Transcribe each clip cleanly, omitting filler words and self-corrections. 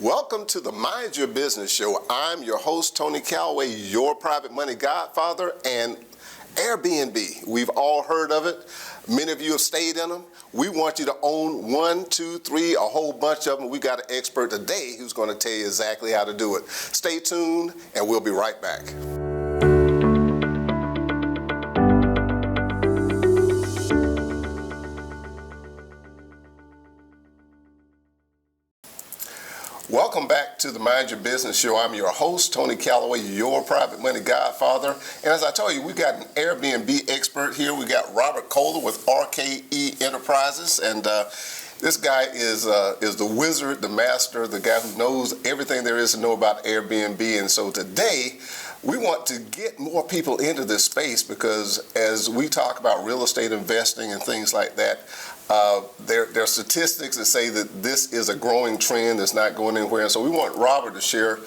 Welcome to the Mind Your Business Show. I'm your host, Tony Calloway, your private money godfather, and Airbnb. We've all heard of it. Many of you have stayed in them. We want you to own 1, 2, 3, a whole bunch of them. We got an expert today who's going to tell you exactly how to do it. Stay tuned, and we'll be right back. Welcome back to the Mind Your Business Show. I'm your host, Tony Calloway, your private money godfather. And as I told you, we got an Airbnb expert here. We got Robert Kohler with RKE Enterprises. And this guy is the wizard, the master, the guy who knows everything there is to know about Airbnb. And so today, we want to get more people into this space because as we talk about real estate investing and things like that, there are statistics that say that this is a growing trend that's not going anywhere. And so we want Robert to share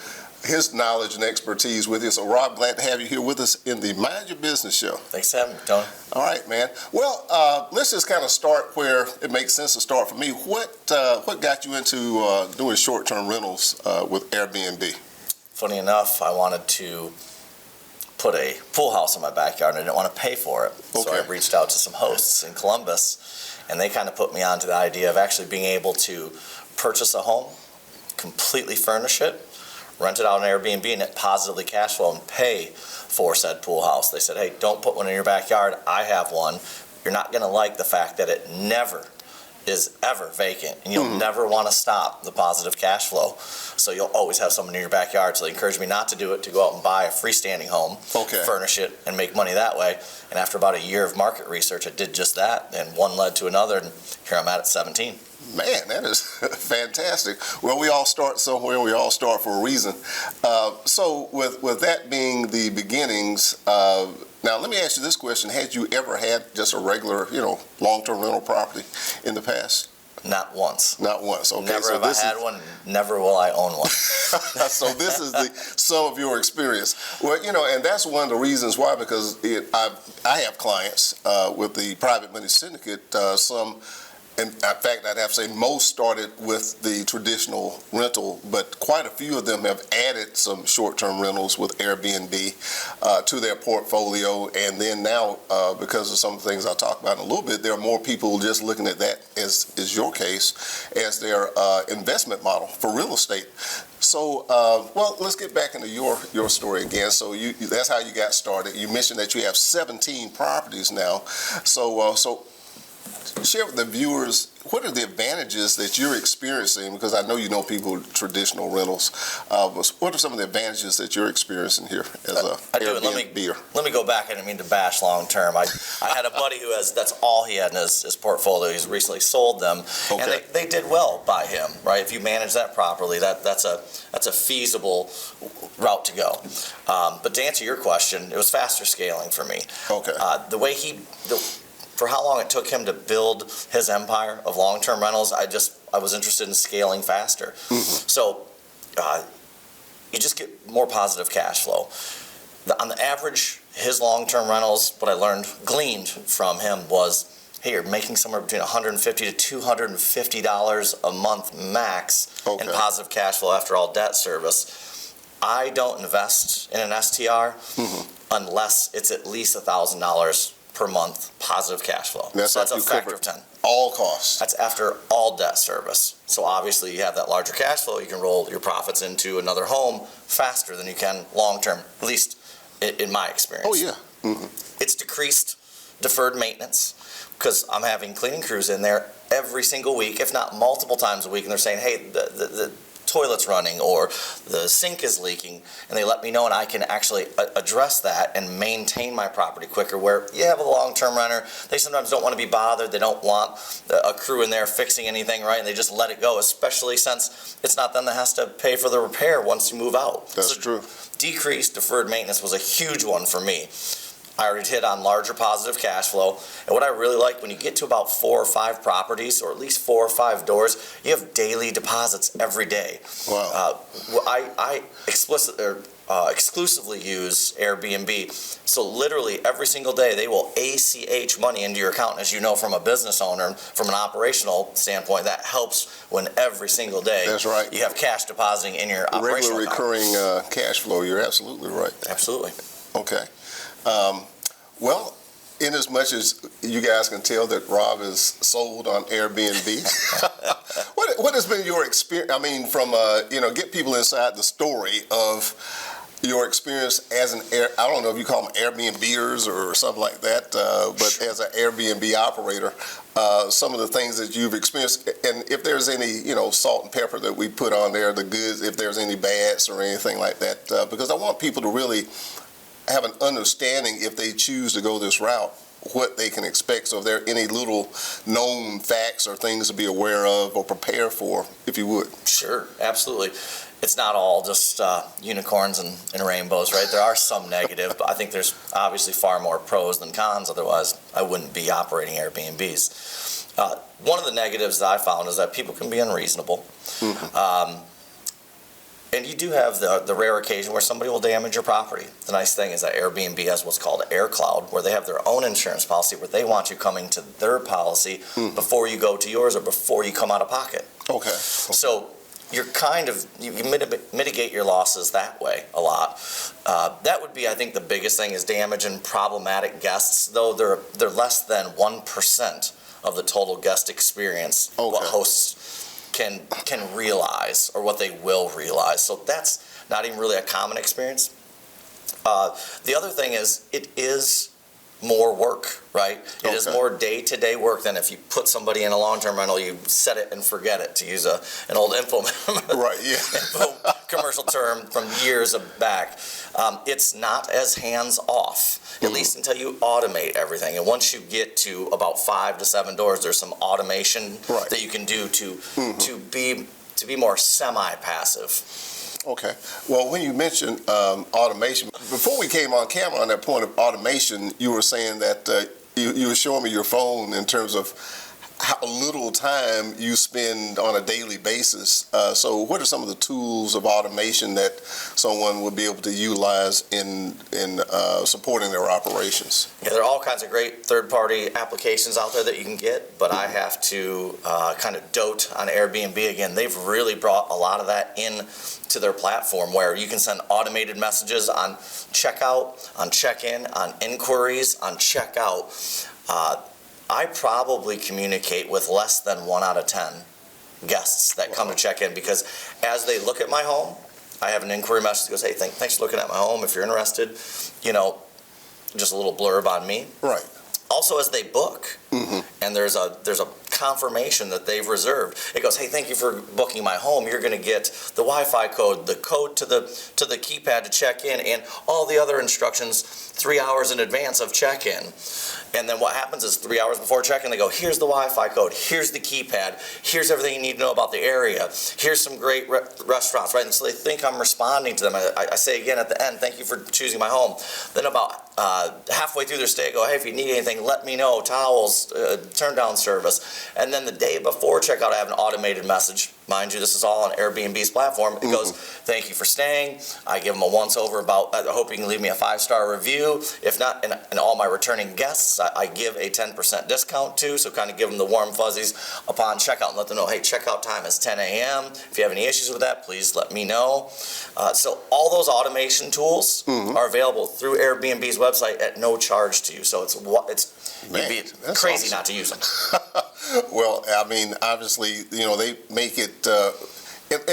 his knowledge and expertise with you. So Rob, glad to have you here with us in the Mind Your Business Show. Thanks for having me, Tony. All right, man. Well, let's just kind of start where it makes sense to start for me. What got you into doing short-term rentals with Airbnb? Funny enough, I wanted to put a pool house in my backyard and I didn't want to pay for it. Okay. So I reached out to some hosts in Columbus and they kind of put me onto the idea of actually being able to purchase a home, completely furnish it, rent it out on Airbnb and it positively cash flow and pay for said pool house. They said, hey, don't put one in your backyard. I have one. You're not going to like the fact that it never is ever vacant and you'll never want to stop the positive cash flow. So you'll always have someone in your backyard. So they encouraged me not to do it, to go out and buy a freestanding home, furnish it, and make money that way. And after about a year of market research, I did just that, and one led to another, and here I'm at 17. Man, that is fantastic. Well, we all start somewhere. We all start for a reason. So with that being the beginnings, now let me ask you this question. Had you ever had just a regular, long-term rental property in the past? Not once. Not once. Okay. Never have I had one. Never will I own one. So this is the sum of your experience. Well, and that's one of the reasons why, because I have clients with the Private Money Syndicate, in fact, I'd have to say most started with the traditional rental, but quite a few of them have added some short-term rentals with Airbnb to their portfolio. And then now, because of some of the things I'll talk about in a little bit, there are more people just looking at that, as is your case, as their investment model for real estate. So, well, let's get back into your story again. So that's how you got started. You mentioned that you have 17 properties now. So share with the viewers, what are the advantages that you're experiencing? Because I know you know people with traditional rentals. What are some of the advantages that you're experiencing here as a Airbnb-er? Let me go back. I didn't mean to bash long term. I had a buddy who that's all he had in his portfolio. He's recently sold them, and they did well by him, right? If you manage that properly, that's a feasible route to go. But to answer your question, it was faster scaling for me. Okay. The way for how long it took him to build his empire of long-term rentals, I was interested in scaling faster. So you just get more positive cash flow. On the average, his long-term rentals, what I gleaned from him was, hey, you're making somewhere between $150 to $250 a month max in positive cash flow after all debt service. I don't invest in an STR unless it's at least $1,000 per month positive cash flow. That's a factor of 10. All costs. That's after all debt service. So obviously you have that larger cash flow. You can roll your profits into another home faster than you can long term, at least in my experience. Oh, yeah. It's decreased deferred maintenance because I'm having cleaning crews in there every single week, if not multiple times a week, and they're saying, hey, the toilet's running or the sink is leaking, and they let me know and I can actually address that and maintain my property quicker. Where you have a long-term renter, they sometimes don't want to be bothered. They don't want a crew in there fixing anything, right? And they just let it go, especially since it's not them that has to pay for the repair once you move out. That's true. Decreased deferred maintenance was a huge one for me. I already hit on larger positive cash flow. And what I really like, when you get to about 4 or 5 properties, or at least 4 or 5 doors, you have daily deposits every day. Wow. I exclusively use Airbnb. So literally every single day, they will ACH money into your account. As you know, from a business owner, from an operational standpoint, that helps when every single day That's right. you have cash depositing in your Regular operational account. recurring cash flow. You're absolutely right. Absolutely. Okay. Well, in as much as you guys can tell that Rob is sold on Airbnb, what has been your experience? I mean, from get people inside the story of your experience as I don't know if you call them Airbnbers or something like that, but as an Airbnb operator, some of the things that you've experienced, and if there's any, salt and pepper that we put on there, the goods, if there's any bads or anything like that, because I want people to really have an understanding, if they choose to go this route, what they can expect. So if there are any little known facts or things to be aware of or prepare for, if you would. Sure, absolutely. It's not all just unicorns and rainbows, right? There are some negative, but I think there's obviously far more pros than cons. Otherwise, I wouldn't be operating Airbnbs. One of the negatives that I found is that people can be unreasonable. Mm-hmm. And you do have the rare occasion where somebody will damage your property. The nice thing is that Airbnb has what's called AirCloud, where they have their own insurance policy, where they want you coming to their policy before you go to yours or before you come out of pocket. Okay. So you're you mitigate your losses that way a lot. That would be, I think, the biggest thing is damage and problematic guests, though they're less than 1% of the total guest experience. Okay. What hosts can realize, or what they will realize. So that's not even really a common experience. The other thing is, it is more work, right? It is more day-to-day work than if you put somebody in a long-term rental, you set it and forget it, to use an old info commercial term from years back. It's not as hands-off, at least until you automate everything. And once you get to about 5 to 7 doors, there's some automation that you can do to be more semi-passive. Okay. Well, when you mentioned automation, before we came on camera on that point of automation, you were saying that you were showing me your phone in terms of how little time you spend on a daily basis. So what are some of the tools of automation that someone would be able to utilize in supporting their operations? Yeah, there are all kinds of great third-party applications out there that you can get, but I have to kind of dote on Airbnb again. They've really brought a lot of that in to their platform, where you can send automated messages on checkout, on check-in, on inquiries, on checkout. I probably communicate with less than 1 out of 10 guests that come to check in, because as they look at my home, I have an inquiry message that goes, hey, thanks for looking at my home. If you're interested, just a little blurb on me. Right. Also, as they book, and there's a confirmation that they've reserved, it goes, hey, thank you for booking my home. You're going to get the Wi-Fi code, the code to the keypad to check in, and all the other instructions 3 hours in advance of check-in. And then what happens is 3 hours before check-in, they go, here's the Wi-Fi code, here's the keypad, here's everything you need to know about the area, here's some great restaurants, right? And so they think I'm responding to them. I say again at the end, thank you for choosing my home. Then about halfway through their stay, I go, hey, if you need anything, let me know, towels, turn down service. And then the day before checkout, I have an automated message. Mind you, this is all on Airbnb's platform. It goes, thank you for staying. I give them a once-over about, I hope you can leave me a 5-star review. If not, and all my returning guests, I give a 10% discount to, so kind of give them the warm fuzzies upon checkout and let them know, hey, checkout time is 10 a.m. If you have any issues with that, please let me know. So all those automation tools are available through Airbnb's website at no charge to you. So you'd be crazy awesome not to use them. Well, I mean, obviously, they make it,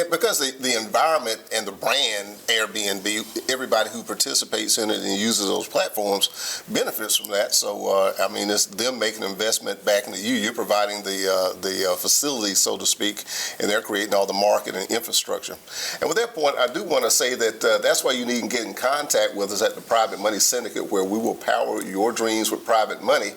because the environment and the brand Airbnb, everybody who participates in it and uses those platforms benefits from that. So, I mean, it's them making an investment back into you. You're providing the facility, so to speak, and they're creating all the market and infrastructure. And with that point, I do want to say that that's why you need to get in contact with us at the Private Money Syndicate, where we will power your dreams with private money,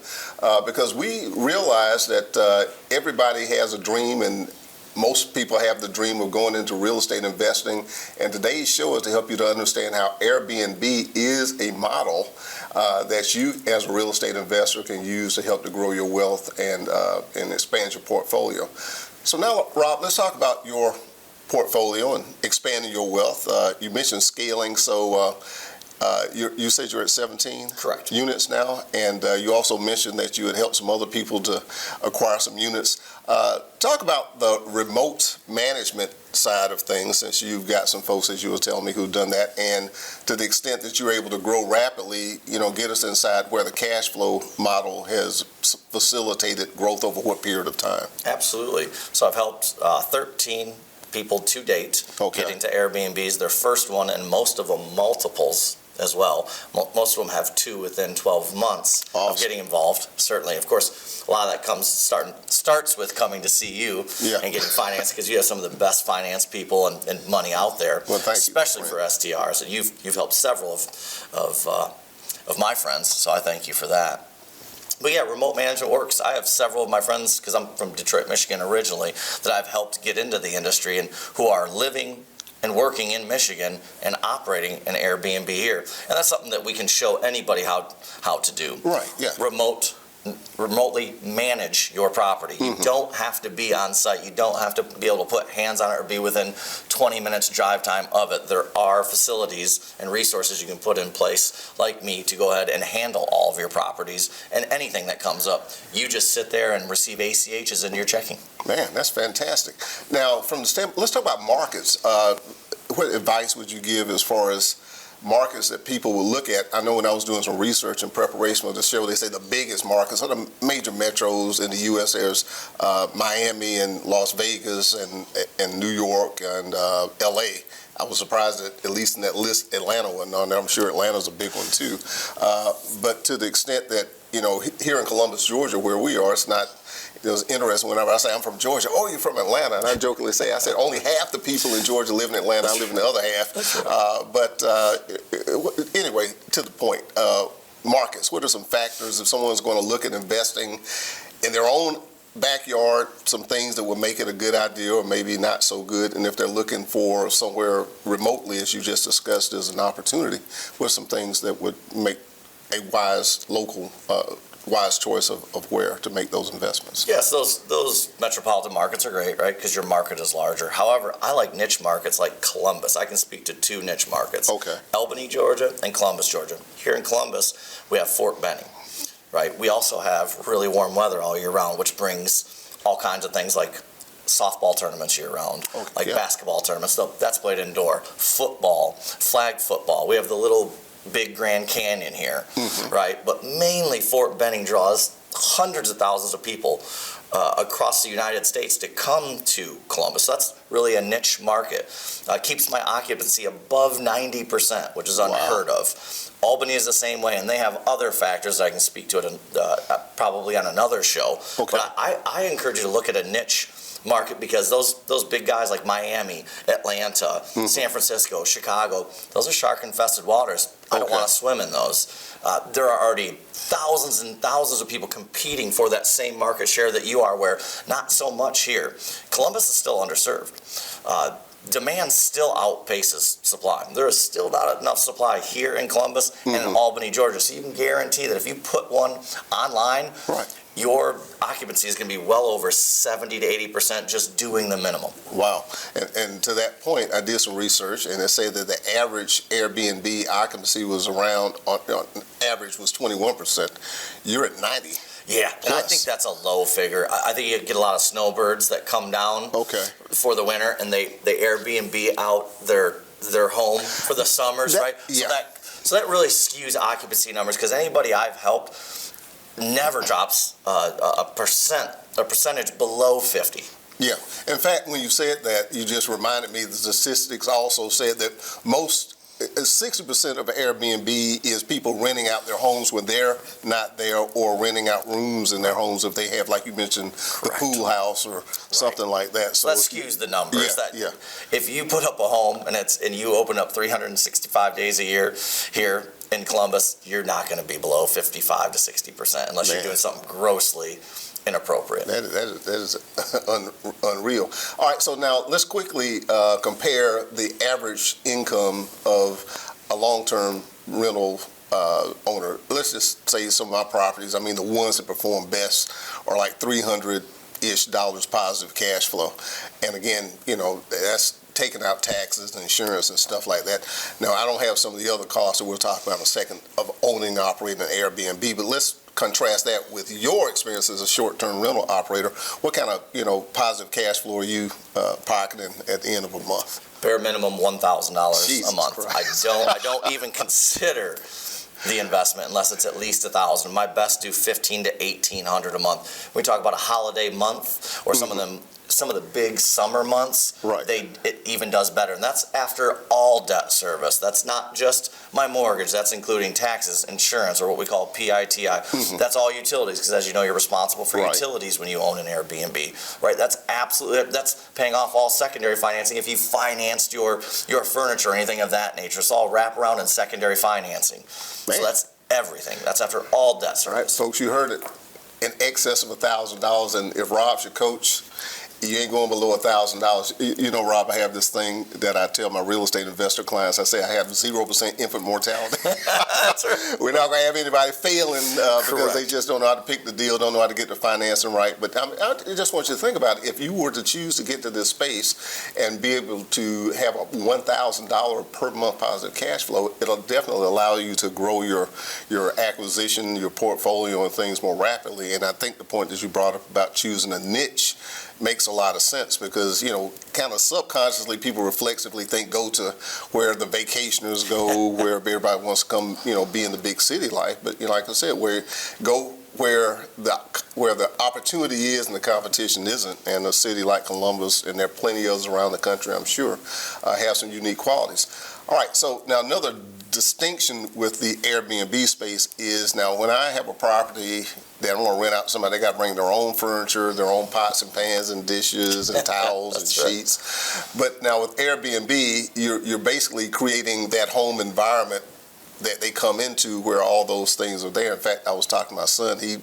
because we realize that everybody has a dream, and most people have the dream of going into real estate investing, and today's show is to help you to understand how Airbnb is a model that you, as a real estate investor, can use to help to grow your wealth and expand your portfolio. So now, Rob, let's talk about your portfolio and expanding your wealth. You mentioned scaling, so you said you're at 17 Correct. units now, and you also mentioned that you had helped some other people to acquire some units. Talk about the remote management side of things, since you've got some folks, as you were telling me, who've done that, and to the extent that you're able to grow rapidly, get us inside where the cash flow model has facilitated growth over what period of time? Absolutely. So I've helped 13 people to date get into Airbnbs. Their first one, and most of them multiples as well. Most of them have 2 within 12 months of getting involved. Certainly, of course, a lot of that starts with coming to see you and getting financed, because you have some of the best finance people and money out there, especially for STRs. And you've helped several of my friends, so I thank you for that. But yeah, remote management works. I have several of my friends, because I'm from Detroit, Michigan originally, that I've helped get into the industry and who are living and working in Michigan and operating an Airbnb here. And that's something that we can show anybody how to do. Right, yeah. Remotely manage your property. You don't have to be on site. You don't have to be able to put hands on it or be within 20 minutes drive time of it. There are facilities and resources you can put in place, like me, to go ahead and handle all of your properties and anything that comes up. You just sit there and receive ACHs into your checking. Man, that's fantastic. Now, from the standpoint, let's talk about markets. What advice would you give as far as markets that people will look at? I know when I was doing some research in preparation for the show, they say the biggest markets are the major metros in the U.S. There's Miami and Las Vegas and New York and L.A. I was surprised that, at least in that list, Atlanta wasn't on there. I'm sure Atlanta's a big one too. But to the extent that, here in Columbus, Georgia, where we are, it was interesting whenever I say I'm from Georgia. Oh, you're from Atlanta. And I jokingly say, I said, only half the people in Georgia live in Atlanta. I live in the other half. But anyway, to the point, markets, what are some factors if someone's going to look at investing in their own backyard, some things that would make it a good idea or maybe not so good, and if they're looking for somewhere remotely, as you just discussed, as an opportunity, what are some things that would make a wise local wise choice of where to make those investments? Yes, those metropolitan markets are great, right? Because your market is larger. However, I like niche markets like Columbus. I can speak to 2 niche markets. Okay. Albany, Georgia, and Columbus, Georgia. Here in Columbus, we have Fort Benning, right? We also have really warm weather all year round, which brings all kinds of things like softball tournaments year round, basketball tournaments. So that's played indoor. Football, flag football. We have the little big Grand Canyon here, right? But mainly Fort Benning draws hundreds of thousands of people across the United States to come to Columbus. So that's really a niche market. Keeps my occupancy above 90%, which is unheard of. Albany is the same way, and they have other factors that I can speak to it probably on another show. But I encourage you to look at a niche market, because those big guys like Miami, Atlanta, San Francisco, Chicago, those are shark-infested waters. I don't want to swim in those. There are already thousands and thousands of people competing for that same market share that you are, where not so much here. Columbus is still underserved. Demand still outpaces supply. There is still not enough supply here in Columbus and in Albany, Georgia. So you can guarantee that if you put one online, your occupancy is going to be well over 70 to 80% just doing the minimum. Wow. And to that point, I did some research, and they say that the average Airbnb occupancy was around, on average, was 21%. You're at 90. Yeah, and I think that's a low figure. I think you get a lot of snowbirds that come down for the winter, and they Airbnb out their home for the summers, right? Yeah. So that really skews occupancy numbers, because anybody I've helped never drops a percentage below 50. Yeah. In fact, when you said that, you just reminded me the statistics also said that 60% of Airbnb is people renting out their homes when they're not there, or renting out rooms in their homes if they have, like you mentioned, the pool house or something like that. So that skews the numbers. If you put up a home and you open up 365 days a year here in Columbus, you're not going to be below 55 to 60% unless you're doing something grossly inappropriate. That is unreal. All right, so now let's quickly compare the average income of a long-term rental owner. Let's just say some of my properties, I mean, the ones that perform best are like $300-ish positive cash flow. And again, that's taking out taxes and insurance and stuff like that. Now, I don't have some of the other costs that we'll talk about in a second of owning and operating an Airbnb, but let's contrast that with your experience as a short-term rental operator. What kind of, positive cash flow are you pocketing at the end of a month? Bare minimum $1,000 Jesus a month. Christ. I don't even consider the investment unless it's at least $1,000. My best do $1,500 to $1,800 a month. We talk about a holiday month or some of the big summer months. Right. It even does better, and that's after all debt service. That's not just my mortgage. That's including taxes, insurance, or what we call PITI. That's all utilities, because as you know, you're responsible for Right. utilities when you own an Airbnb. Right. That's paying off all secondary financing if you financed your furniture or anything of that nature. It's all wraparound and secondary financing. Man. So that's everything. That's after all debt All right, service. folks, you heard it. In excess of $1,000, and if Rob's your coach, you ain't going below $1,000. You know, Rob, I have this thing that I tell my real estate investor clients. I say I have 0% infant mortality. That's right. We're not going to have anybody failing because Correct. they just don't know how to pick the deal, don't know how to get the financing right. But I just want you to think about it. If you were to choose to get to this space and be able to have a $1,000 per month positive cash flow, it'll definitely allow you to grow your acquisition, your portfolio, and things more rapidly. And I think the point that you brought up about choosing a niche makes a lot of sense because, kind of subconsciously people reflexively think go to where the vacationers go, where everybody wants to come, be in the big city life. But, like I said, where the opportunity is and the competition isn't, and a city like Columbus, and there are plenty of others around the country, I'm sure, have some unique qualities. All right, so now another distinction with the Airbnb space is now when I have a property that I want to rent out to somebody, they got to bring their own furniture, their own pots and pans and dishes and towels and That's right. sheets. But now with Airbnb, you're basically creating that home environment that they come into where all those things are there. In fact, I was talking to my son. He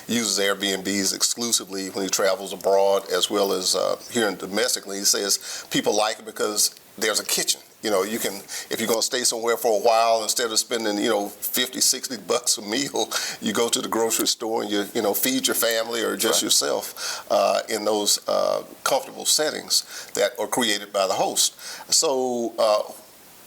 uses Airbnbs exclusively when he travels abroad as well as here domestically. He says people like it because there's a kitchen. You can, if you're going to stay somewhere for a while, instead of spending, $50-$60 a meal, you go to the grocery store and you feed your family or just Right. yourself in those comfortable settings that are created by the host. So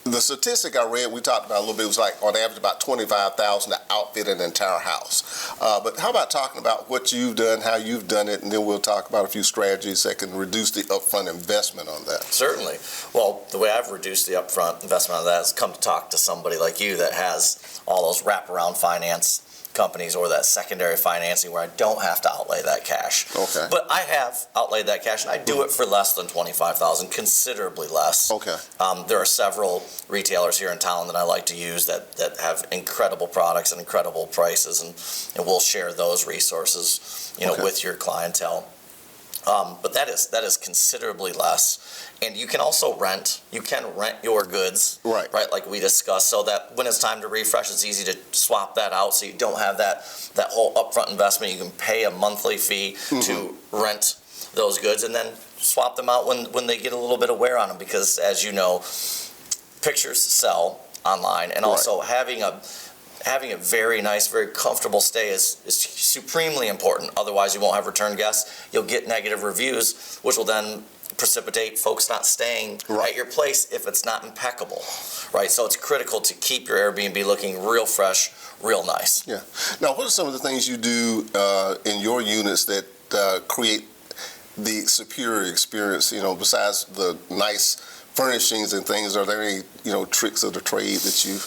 the statistic I read, we talked about a little bit, was like on average about $25,000 to outfit an entire house. But how about talking about what you've done, how you've done it, and then we'll talk about a few strategies that can reduce the upfront investment on that. Certainly. Well, the way I've reduced the upfront investment on that is come to talk to somebody like you that has all those wraparound finance companies or that secondary financing where I don't have to outlay that cash. Okay. But I have outlaid that cash, and I do it for less than $25,000, considerably less. Okay. There are several retailers here in town that I like to use that have incredible products and incredible prices, and we'll share those resources, Okay. with your clientele. But that is considerably less. And you can also rent. You can rent your goods, Right. like we discussed, so that when it's time to refresh, it's easy to swap that out so you don't have that whole upfront investment. You can pay a monthly fee to rent those goods and then swap them out when they get a little bit of wear on them, because as you know, pictures sell online, and also having a very nice, very comfortable stay is supremely important. Otherwise, you won't have return guests. You'll get negative reviews, which will then precipitate folks not staying Right. at your place if it's not impeccable, right? So it's critical to keep your Airbnb looking real fresh, real nice. Yeah. Now, what are some of the things you do in your units that create the superior experience? Besides the nice furnishings and things, are there any tricks of the trade that you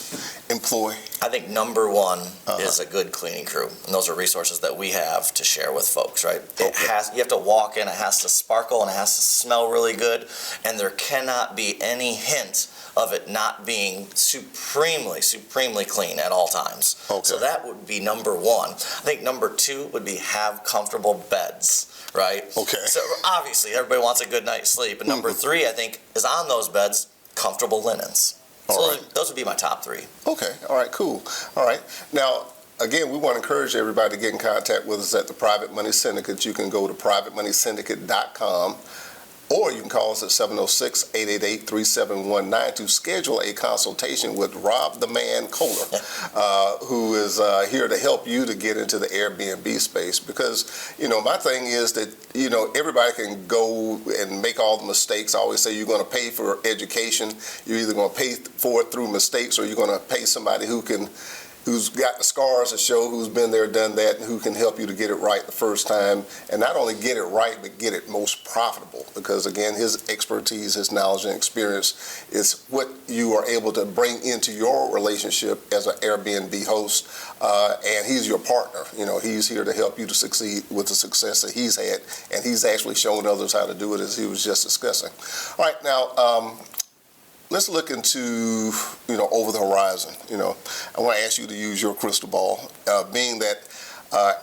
employ? I think number one is a good cleaning crew, and those are resources that we have to share with folks, right? You have to walk in, it has to sparkle, and it has to smell really good, and there cannot be any hint of it not being supremely clean at all times. Okay. So that would be number one. I think number two would be have comfortable beds, right? Okay. So obviously everybody wants a good night's sleep, and number three, I think, is on those beds, comfortable linens. All So right. those would be my top three. Okay. All right. Cool. All right. Now, again, we want to encourage everybody to get in contact with us at the Private Money Syndicate. You can go to privatemoneysyndicate.com. Or you can call us at 706-888-3719 to schedule a consultation with Rob the Man Kohler, who is here to help you to get into the Airbnb space. Because, my thing is that, everybody can go and make all the mistakes. I always say you're going to pay for education. You're either going to pay for it through mistakes, or you're going to pay somebody who's got the scars to show, who's been there, done that, and who can help you to get it right the first time. And not only get it right, but get it most profitable. Because again, his expertise, his knowledge and experience is what you are able to bring into your relationship as an Airbnb host. And he's your partner. He's here to help you to succeed with the success that he's had. And he's actually shown others how to do it, as he was just discussing. All right, now, let's look into, over the horizon. I want to ask you to use your crystal ball, being that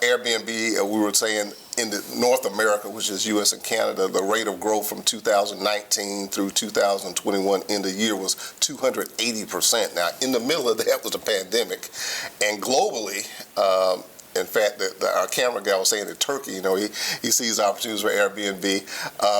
Airbnb, we were saying in North America, which is U.S. and Canada, the rate of growth from 2019 through 2021 in the year was 280%. Now, in the middle of that was the pandemic, and globally, in fact, our camera guy was saying that Turkey, he sees opportunities for Airbnb,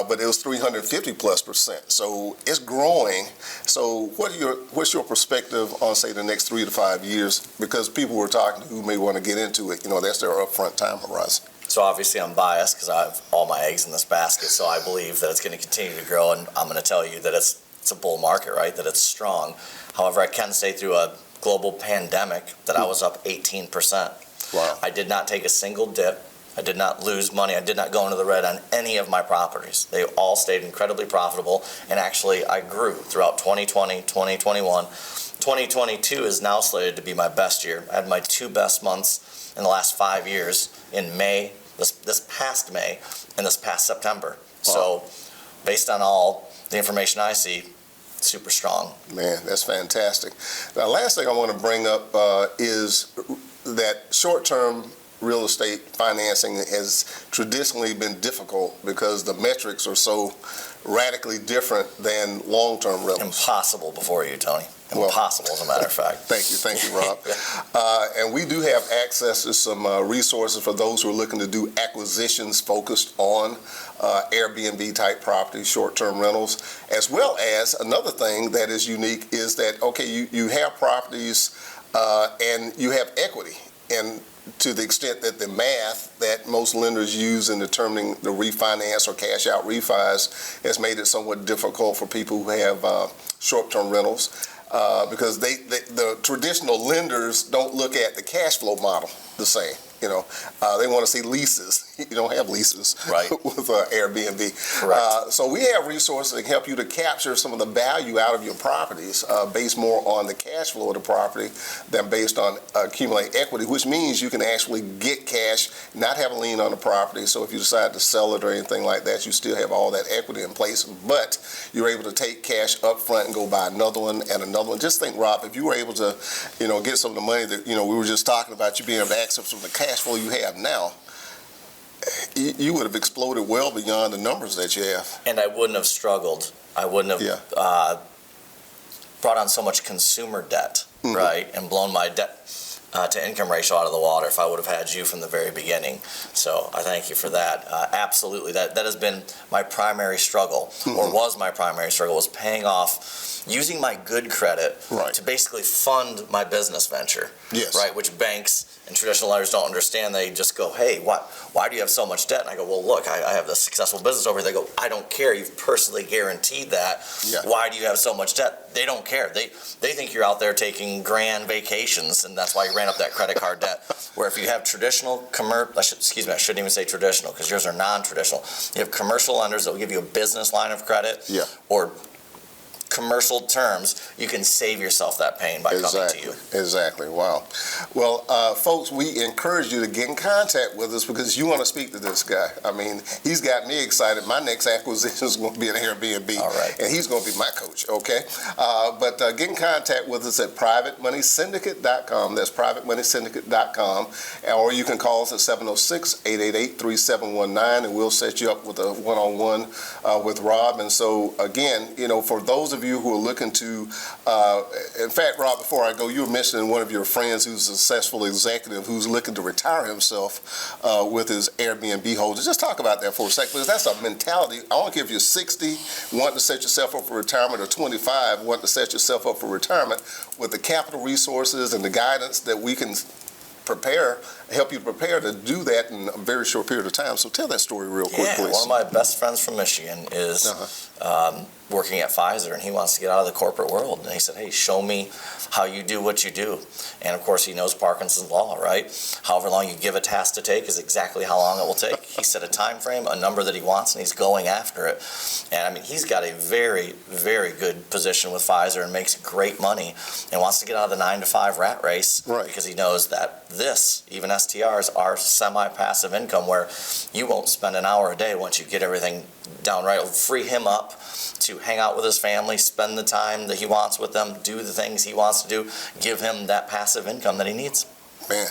but it was 350+%. So it's growing. So what's your perspective on, say, the next 3 to 5 years? Because people we're talking to who may want to get into it, that's their upfront time horizon. So obviously I'm biased because I have all my eggs in this basket. So I believe that it's going to continue to grow, and I'm going to tell you that it's a bull market, right? That it's strong. However, I can say through a global pandemic that I was up 18%. Wow. I did not take a single dip. I did not lose money. I did not go into the red on any of my properties. They all stayed incredibly profitable, and actually I grew throughout 2020, 2021. 2022 is now slated to be my best year. I had my 2 best months in the last 5 years in May, this past May, and this past September. Wow. So based on all the information I see, super strong. Man, that's fantastic. Now, last thing I want to bring up is that short-term real estate financing has traditionally been difficult because the metrics are so radically different than long-term rentals. Impossible before you, Tony. Impossible, as a matter of fact. Thank you, Rob. And we do have access to some resources for those who are looking to do acquisitions focused on Airbnb-type properties, short-term rentals, as well as another thing that is unique is that, okay, you have properties and you have equity. And to the extent that the math that most lenders use in determining the refinance or cash out refis has made it somewhat difficult for people who have short-term rentals because the traditional lenders don't look at the cash flow model the same. They want to see leases. You don't have leases right. with Airbnb. Correct. So we have resources that can help you to capture some of the value out of your properties based more on the cash flow of the property than based on accumulating equity, which means you can actually get cash, not have a lien on the property. So if you decide to sell it or anything like that, you still have all that equity in place, but you're able to take cash up front and go buy another one and another one. Just think, Rob, if you were able to, get some of the money that, we were just talking about, you being able to access some of the cash flow you have now, you would have exploded well beyond the numbers that you have. And I wouldn't have struggled. I wouldn't have brought on so much consumer debt, mm-hmm. right, and blown my debt to income ratio out of the water if I would have had you from the very beginning. So I thank you for that. Absolutely, that has been my primary struggle, mm-hmm. or was my primary struggle, was paying off, using my good credit right. to basically fund my business venture, yes. right, which banks and traditional lenders don't understand. They just go, hey, why do you have so much debt? And I go, well, look, I have this successful business over here. They go, I don't care. You've personally guaranteed that. Yeah. Why do you have so much debt? They don't care. They think you're out there taking grand vacations, and that's why you ran up that credit card debt. Where if you have traditional I shouldn't even say traditional because yours are non-traditional. You have commercial lenders that will give you a business line of credit, or commercial terms, you can save yourself that pain by coming to you. Exactly. Wow. Well, folks, we encourage you to get in contact with us because you want to speak to this guy. I mean, he's got me excited. My next acquisition is going to be an Airbnb. All right. And he's going to be my coach, okay? But get in contact with us at privatemoneysyndicate.com. That's privatemoneysyndicate.com. Or you can call us at 706-888-3719, and we'll set you up with a one-on-one with Rob. And so, again, for those of you you who are looking to, in fact, Rob, before I go, you were mentioning one of your friends who's a successful executive who's looking to retire himself with his Airbnb holdings. Just talk about that for a second, because that's a mentality. I don't care if you're 60, wanting to set yourself up for retirement, or 25, wanting to set yourself up for retirement, with the capital resources and the guidance that we can help you prepare to do that in a very short period of time. So tell that story real quick, please. One of my best friends from Michigan is working at Pfizer, and he wants to get out of the corporate world. And he said, hey, show me how you do what you do. And of course, he knows Parkinson's law, right? However long you give a task to take is exactly how long it will take. He set a time frame, a number that he wants, and he's going after it. And I mean, he's got a very, very good position with Pfizer and makes great money and wants to get out of the 9-to-5 rat race, right, because he knows that even STRs, are semi-passive income where you won't spend an hour a day once you get everything down right. It'll free him up to hang out with his family, spend the time that he wants with them, do the things he wants to do, give him that passive income that he needs. Man.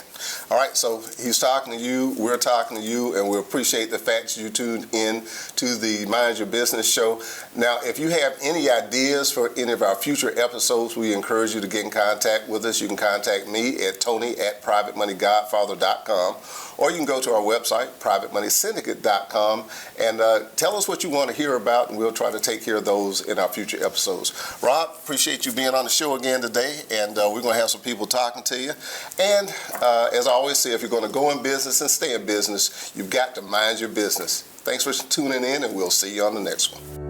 All right, so he's talking to you, we're talking to you, and we appreciate the fact that you tuned in to the Mind Your Business show. Now, if you have any ideas for any of our future episodes, we encourage you to get in contact with us. You can contact me at Tony@PrivateMoneyGodfather.com, or you can go to our website, PrivateMoneySyndicate.com, and tell us what you want to hear about, and we'll try to take care of those in our future episodes. Rob, appreciate you being on the show again today, and we're going to have some people talking to you. And as I always say, if you're going to go in business and stay in business, you've got to mind your business. Thanks for tuning in, and we'll see you on the next one.